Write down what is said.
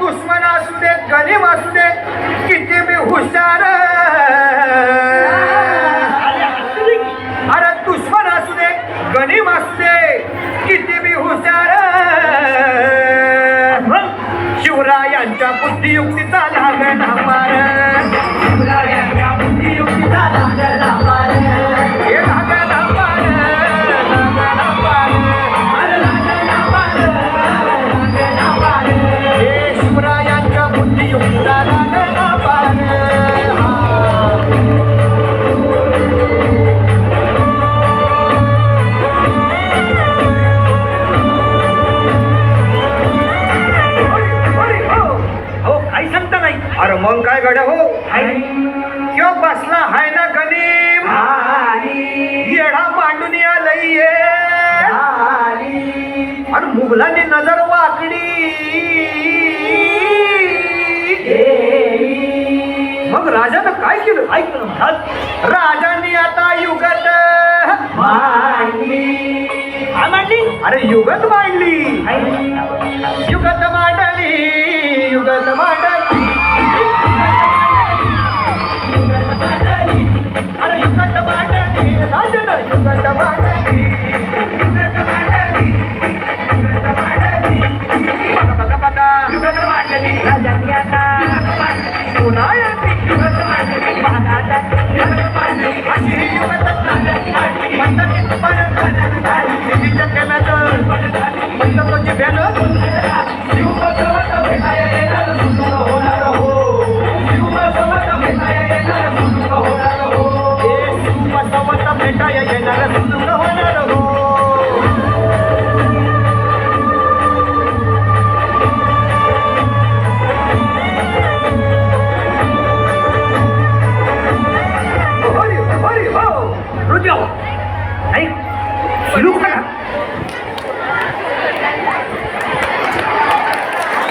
दुश्मन असू दे गणिम असू दे किती बी हुशार अरे दुश्मन असू दे गणिम असू दे किती बी हुशार शिवरायांच्या बुद्धियुक्तीचा लागला मार शिवरायांच्या बुद्धियुक्तीचा लागला मार हे लागला मार लागला मार अरे लागला मार लागला मार हे शिवरायांच्या बुद्धियुक्तीचा लागला मार अरे मग काय गड्या हो किंवा बसला हाय ना गणिम येडा मांडून आलंय आणि मुघलांनी नजर वाकडी मग राजानं काय केलं ऐकलं राजांनी आता युगत मांडली अरे युगत मांडली युगत मांडली युगत मांडली अरे युगत मांडली राजानं युगत मांडली युगत मांडली युगत मांडली बघा बघा युगत मांडली राजांनी आता पुन्हा युगत मांडली महाराजा युगत मांडली अशी युगत मांडली म्हणतात तिच्या केल्याचं म्हणतात तुझी बॅन शिवबसवत भेटाया येणार सुंदर होणार हो शिवबसवत भेटाया येणार सुंदर होणार हो शिवबसवत भेटाया येणार